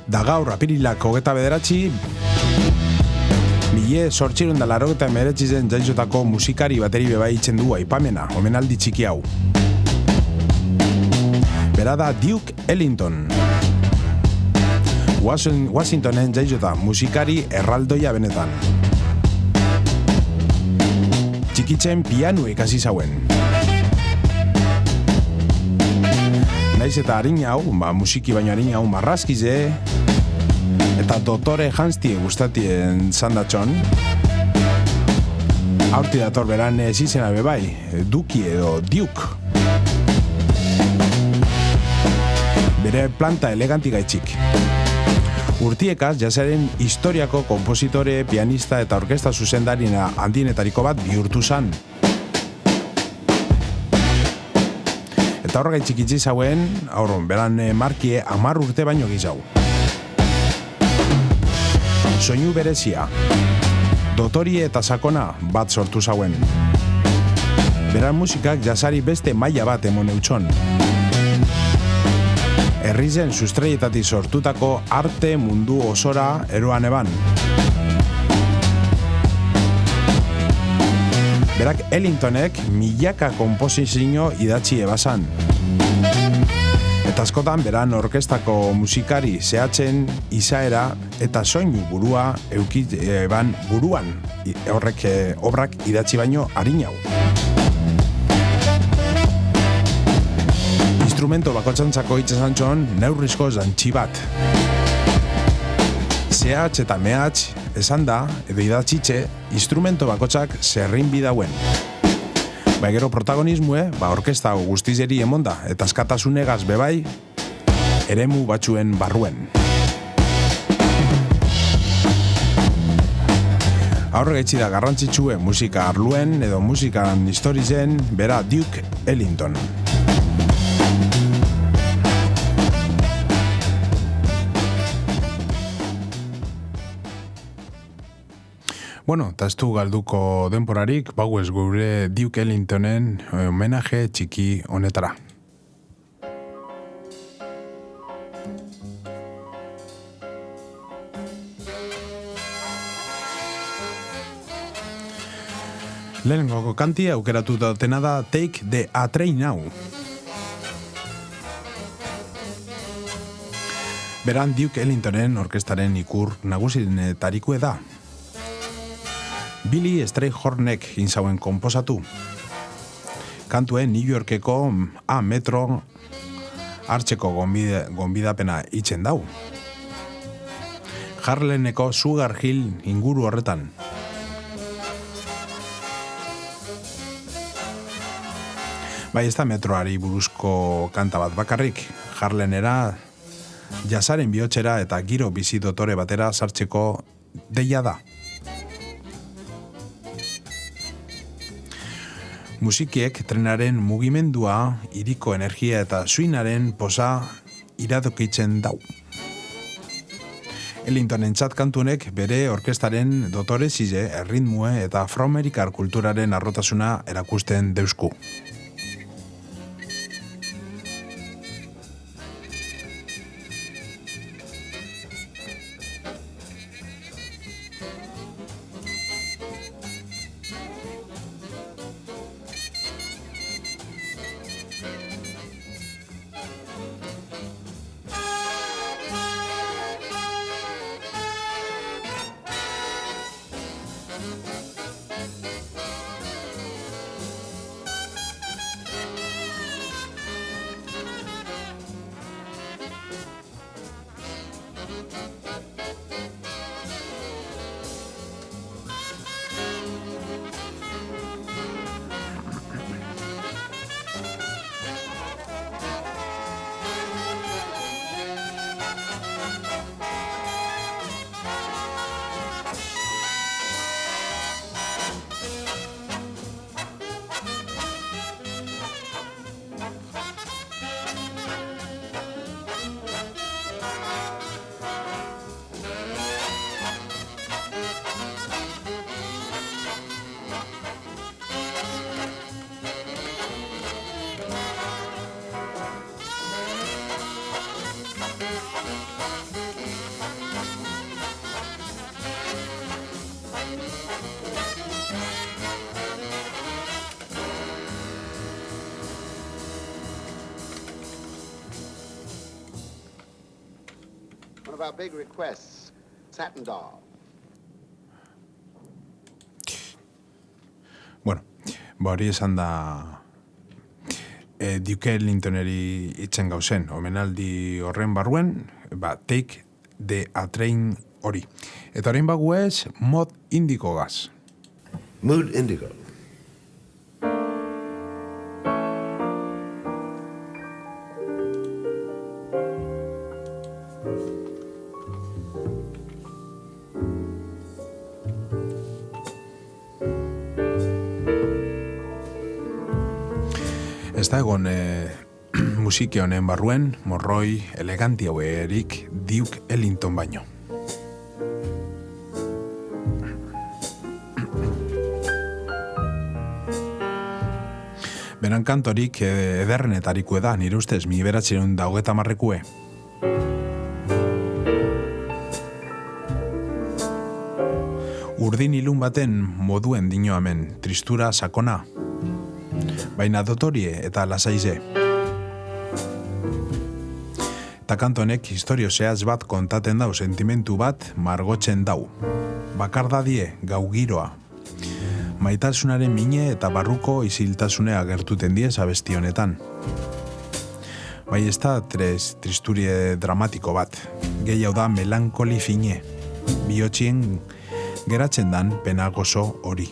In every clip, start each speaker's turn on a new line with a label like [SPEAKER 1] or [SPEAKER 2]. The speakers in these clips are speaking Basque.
[SPEAKER 1] Da gaur apirilak 29, 1889 jaizotako musikari bateri bebai itzen du aipamena, omenaldi txiki hau. Bera da Duke Ellington. Washingtonen jaizota musikari erraldoia benetan. Txikitzen pianu ikasi zauen. Naiz eta harin hau, musiki baino harin hau marrazkize, eta dotore janstie gustatien zandatxon. Aurti dator beran ez izena bebai, Duki edo Duke. Bere planta eleganti gaitxik. Urtiekaz, jazaren historiako kompositore, pianista eta orkesta zuzendarina handienetariko bat bihurtu zan. Eta horregaitxik itzi zauen, beran markie 10 urte baino gizau. Soinu berezia, dotori eta sakona bat sortu zauen. Beran musikak jazari beste maila bat emon eutxon. Herrizen sustreietatik sortutako arte mundu osora eroan eban. Berak Ellingtonek milaka komposizio idatzi ebasan. Eta askotan beran orkestako musikari zehatzen izaera eta soinu burua eban buruan horrek obrak idatzi baino harin hau. Instrumento bakotxantzako hitzesantxon neurrizko zantxi bat. Zehatz eta mehatz esan da, edo idatzitxe, instrumento bakotxak zerrin bidauen. Gero protagonismue, orkesta guztizeri emonda, eta askatasunegaz bebai, eremu batzuen barruen. Aurregaitzi da garrantzitsue musika arluen edo musikan historizen, bera Duke Ellington. Bueno, eta ez du galduko denporarik, bauez gure Duke Ellingtonen homenaje txiki honetara. Lehenengo kanti aukeratu dutena da Take the A-Train Now. Beran Duke Ellingtonen orkestaren ikur nagusinetarikue da. Billy Strayhornek inzauen konposatu. Kantuen New Yorkeko A-Metro hartzeko gonbidapena itzen dau. Harlemeko Sugar Hill inguru horretan. Bai, ez da metroari buruzko kanta bat bakarrik. Harlemera jazaren bihotxera eta giro bizi dotore batera sartzeko deia da. Musikiek trenaren mugimendua, hiriko energia eta swingaren posa iradokitzen dau. Ellingtonen txat kantunek bere orkestaren dotore zize, erritmue eta afroamerikar kulturaren arrotasuna erakusten deusku.
[SPEAKER 2] one of our big requests, Satin Doll.
[SPEAKER 1] Bueno, hori esan da Duke Ellingtoneri itzen gauzen, omenaldi horren barruen, Take the A Train hori. Eta horrein bagu ez, Mood Indigo gaz.
[SPEAKER 3] Mood Indigo.
[SPEAKER 1] Ez da egon musiki honen barruen, morroi eleganti hauerik Duke Ellington baino. Beran kantorik ederrenetariko da, nire ustez, 1980 Urdin ilun baten moduen dino hemen, tristura sakona, baina dotorie eta lasaize. Eta kantonek historio zehaz bat kontaten dau, sentimentu bat margotzen dau. Bakardadie, gau giroa. Maitasunaren mine eta barruko isiltasune agertuten diez abesti honetan. Bai ez da tristurie dramatiko bat. Gehiago da melankoli fine. Bihotzien geratzen dan penagoso hori.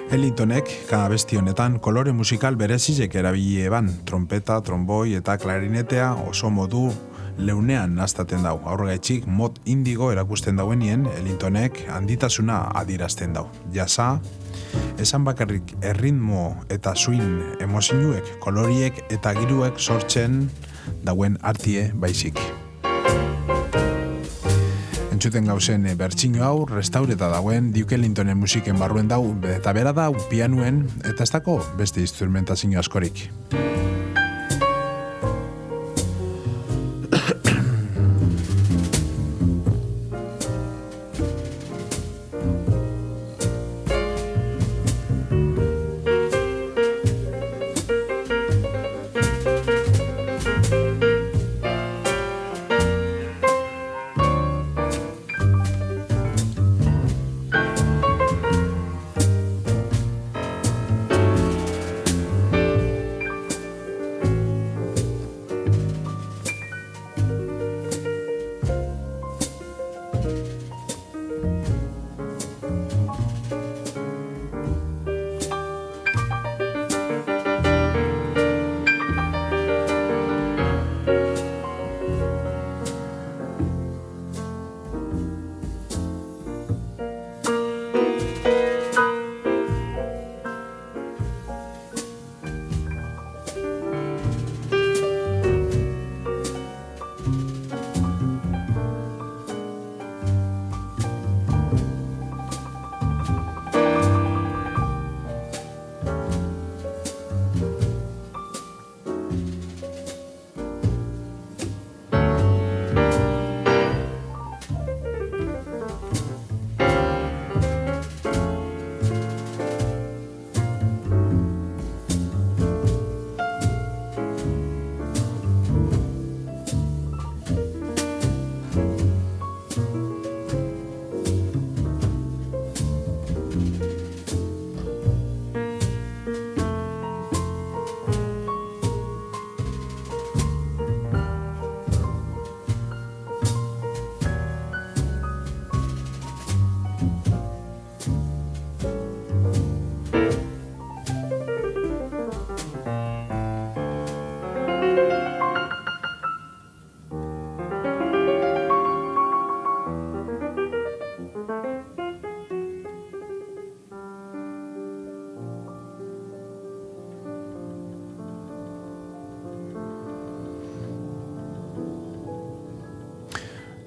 [SPEAKER 1] Ellingtonek, abesti honetan, kolore musikal berezizek erabili eban, trompeta, tromboi eta klarinetea oso modu leunean naztaten dau. Aurregaitxik, Mood Indigo erakusten dauenien, Ellingtonek handitasuna adirazten dau. Jasa, esan bakarrik erritmo eta swing emozinuek, koloriek eta giruek sortzen dauen artie baizik. Entzuten gauzen bertsino hau, restaureta dauen Duke Ellingtonen musiken barruen dau, eta bera dau pianuen, eta ez dako beste instrumentazio askorik.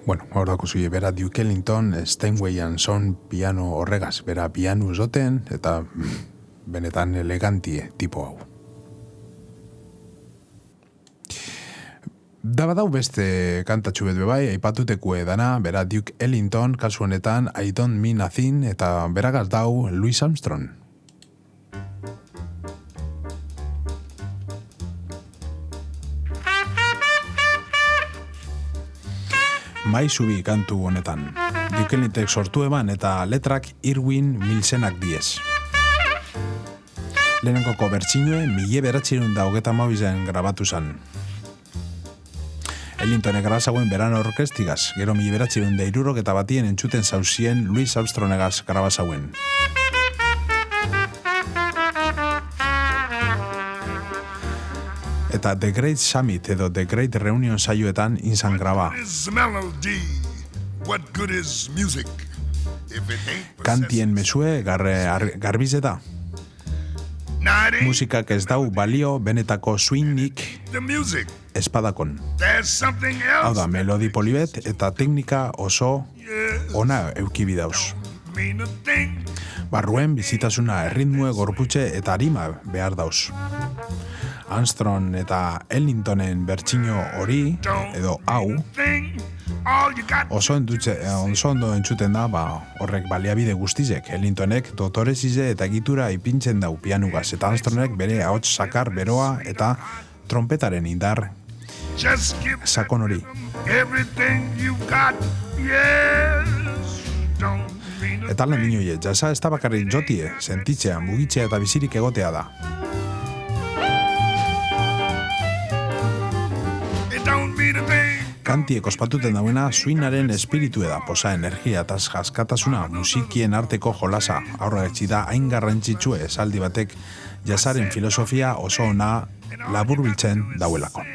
[SPEAKER 1] Bueno, hor dako zui, bera Duke Ellington, Steinway and Son piano horregaz, bera piano ezoten, eta benetan elegantie tipo hau. Dabadau beste kantatxu bet bebai, aipatutekue dana, bera Duke Ellington, kasu honetan I Don't Mean a Thing, eta beragaz dau Louis Armstrong. maizubi kantu honetan. Duke Ellingtonek sortu eban eta letrak Irwin Milsenak diez. Lehenkoko bertsinue 1992 grabatu zan. Ellingtonek grabazauen beran orkestigaz, gero 1961 entzuten zauzien Louis Armstrongegaz grabazauen. Eta The Great Summit edo The Great Reunion saioetan inzan graba. Kantien mesue garbizeta. Musikak ez dau balio benetako swingnik espadakon. Hau da, melodi polibet eta teknika oso ona eukibidauz. Barruen bizitasuna erritmue gorputxe eta arima behar dauz. Armstrong eta Ellingtonen bertsino hori, edo hau, oso ondo entzuten da, horrek baliabide guztizek. Ellingtonek dotorezize eta egitura ipintzen dau pianugaz, eta Armstrongek bere ahots sakar beroa eta trompetaren indar sakon hori. Eta lan dinoie, jasa ez da bakarrik jotie, sentitzea, mugitzea eta bizirik egotea da. Kantiek ospatuten dauena swingaren espiritu eda, posa, energia eta askatasuna, musikien arteko jolasa, aurra etxida hain garrantzitsue esaldi batek jazaren filosofia oso ona laburbiltzen dauelako.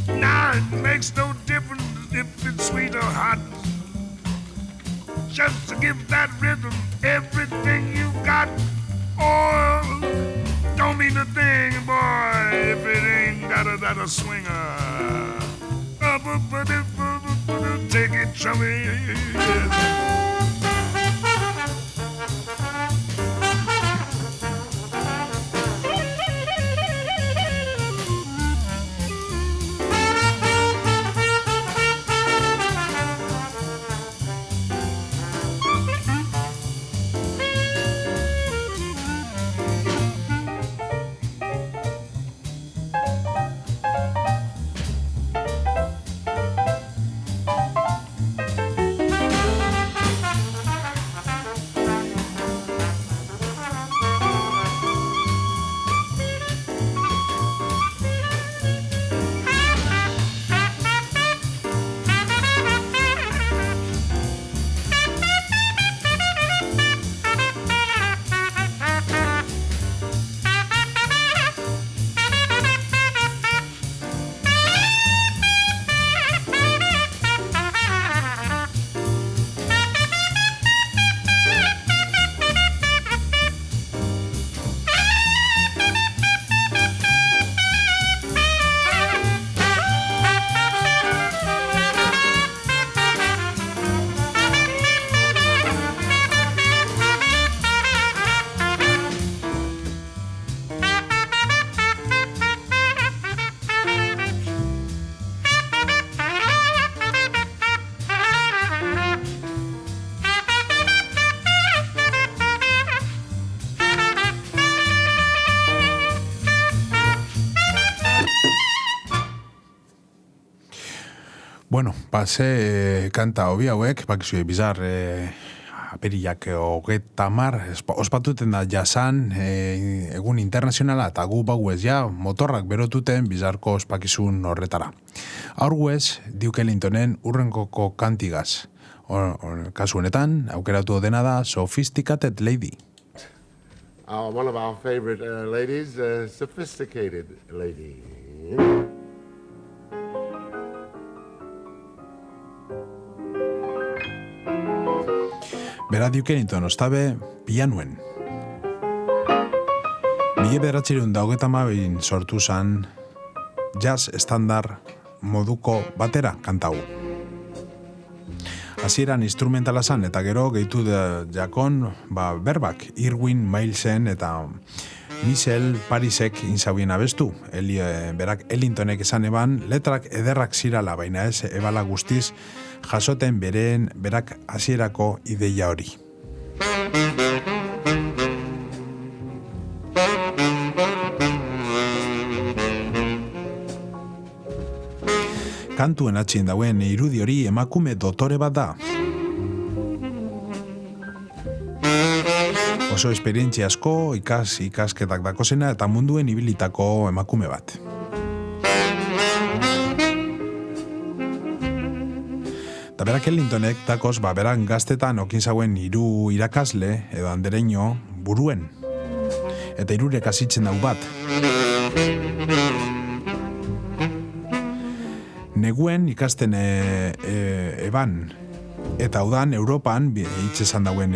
[SPEAKER 4] Now it makes no difference if it's sweet or hot. Just to give that rhythm everything you got. Oh, don't mean a thing, boy, if it ain't got a swinger. Take it from me.
[SPEAKER 1] Bueno, pase kanta hobi hauek, bakizue bizar aperiak hogetamar, ospatuten da jasan egun internazionala eta gu bauez ja motorrak berotuten bizarko ospakizun horretara. Aurguez, Duke Ellingtonen urrenkoko kantigaz. Kasu honetan, aukeratu dena da Sophisticated Lady.
[SPEAKER 2] One of our favorite ladies, Sophisticated Lady.
[SPEAKER 1] Bera Duke Ellington ostabe pianuen. 1992 sortu zan jazz estandar moduko batera kantau. Hasieran instrumentala zan eta gero gehitu jakon berbak Irwin Milesen eta Michel Parisek inzauien abestu. Berak Ellingtonek esan eban letrak ederrak zirala, baina ez ebala guztiz jasoten berak hasierako ideia hori. kantuen atxien dauen irudi hori emakume dotore bat da. Oso esperientzia asko, ikasketak dakozena eta munduen ibilitako emakume bat. Eta berak Ellintonek dakoz, beran gaztetan okin zauen 3 irakasle edo andereño buruen. Eta 3 hasitzen dau bat. Neguen ikasten eban. Eta udan Europan itxesan dauen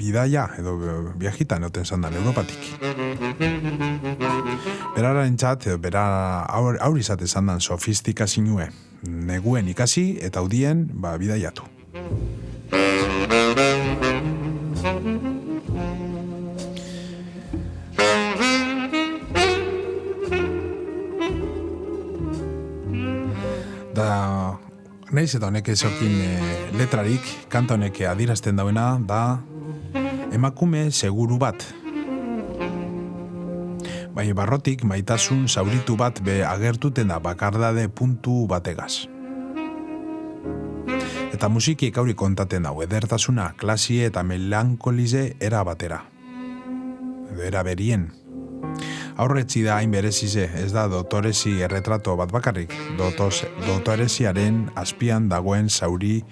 [SPEAKER 1] bidaia edo viajitan oten zandan Europatik. Beraren txat, bera aurri izate zandan sofistikazioe. Neguen ikasi eta audien bidaiatu. Da, nahiz eta honek ezokin letrarik, kanta honek adierazten dauena da emakume seguru bat. Bai barrotik maitasun zauritu bat agertuten da bakardade puntu bategaz. Eta musikiek aurri kontaten dago, edertasuna, klasie eta melankolize era batera. Edo era berien. Aurretzi da hain berezize, ez da dotorezi erretrato bat bakarrik, dotoreziaren azpian dagoen zauri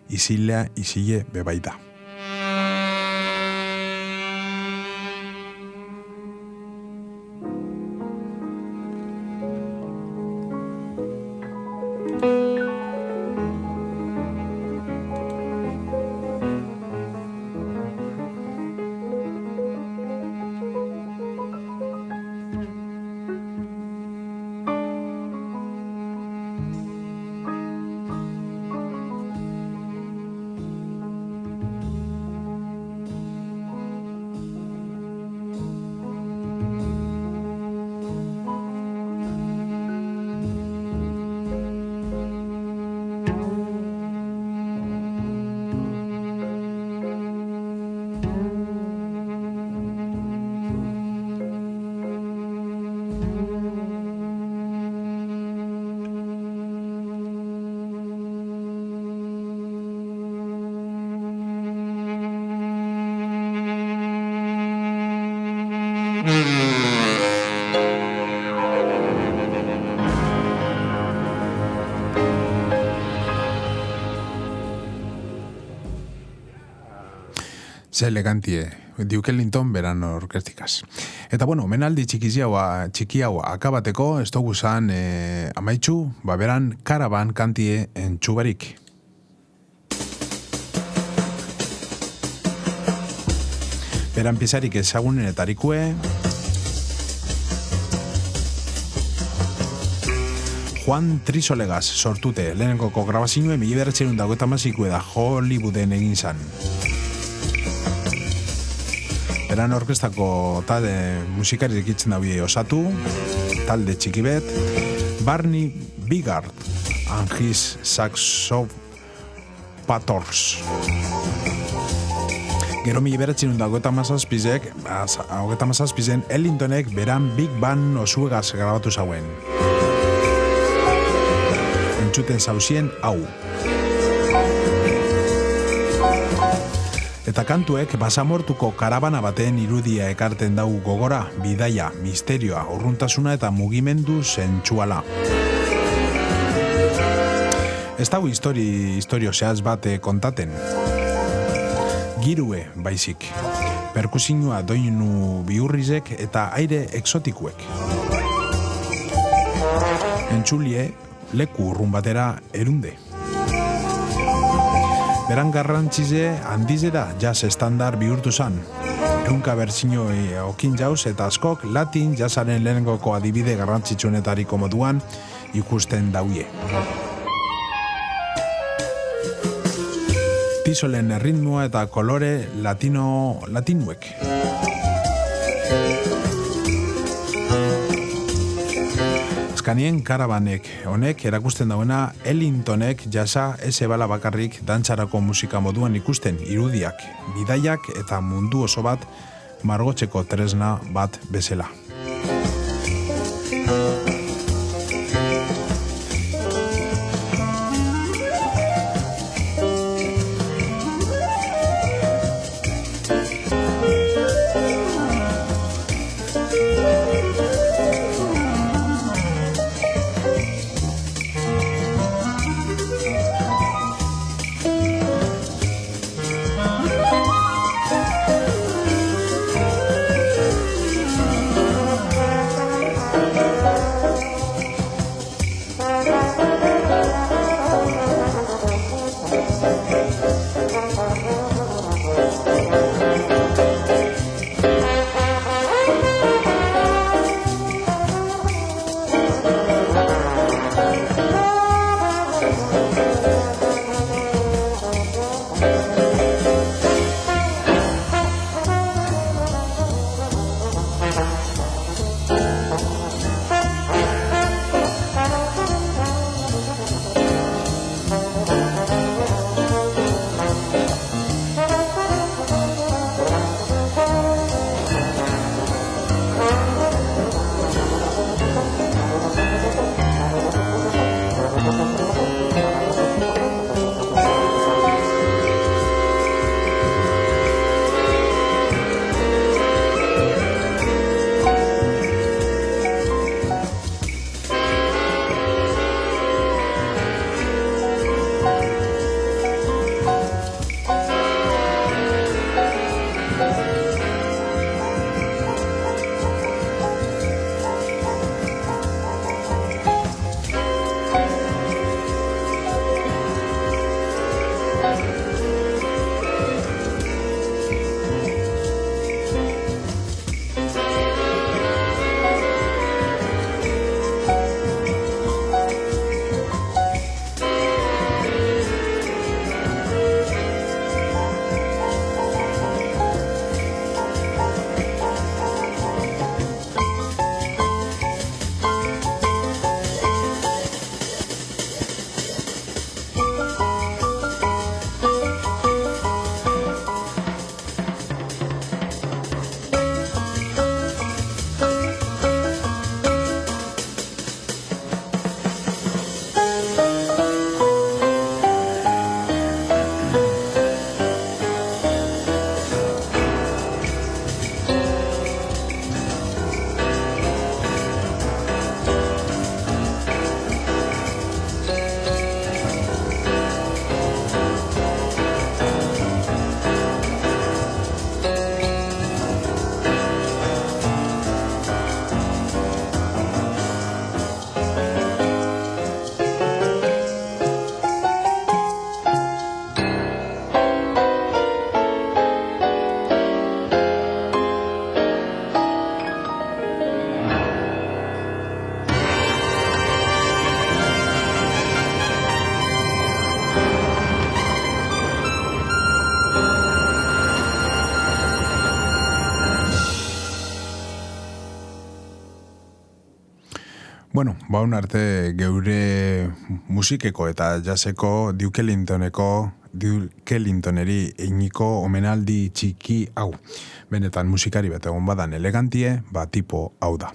[SPEAKER 1] izile bebaita. Ze elegantie, Duke Ellington beran orkestikaz. Eta bueno, menaldi txiki hau akabateko, ez dugu zan amaitxu, beran karaban kantie entxubarik. Beran pizarik ezagunen etarikue, Juan Trisolegaz sortute, lehenkoko grabazinue 1950 da Hollywooden egin zan. Beran orkestako talde musikari ekitzen daue osatu, talde txiki bet, Barney Bigard and his Saxopators. Gero 1957 Ellingtonek beran Big Band osuegaz grabatu zauen. Entzuten zauzien hau. Eta kantuek basamortuko karabana baten irudia ekarten dau gogora, bidaia, misterioa, urruntasuna eta mugimendu zentsuala. Ez dago historio zehaz bate kontaten. Girue baizik. Perkusinua doinu bihurrizek eta aire exotikuek. Entzulie leku urrun batera erunde. Beran garrantzize handizera jazz estandar bihurtu zan. Ehunka bertsio okin jauz eta askok latin jazzaren lehenengoko adibide garrantzitsunetariko moduan ikusten dauie. Tisolen erritmoa eta kolore latinuek. Azkanien karabanek honek erakusten dauena Ellingtonek jasa eze bala bakarrik dantzarako musika moduan ikusten irudiak, bidaiak eta mundu oso bat margotzeko tresna bat bezala. Bueno, baun arte geure musikeko eta jaseko Duke Ellingtoneri einiko omenaldi txiki hau. Benetan musikari bat egon badan elegantie, tipo hau da.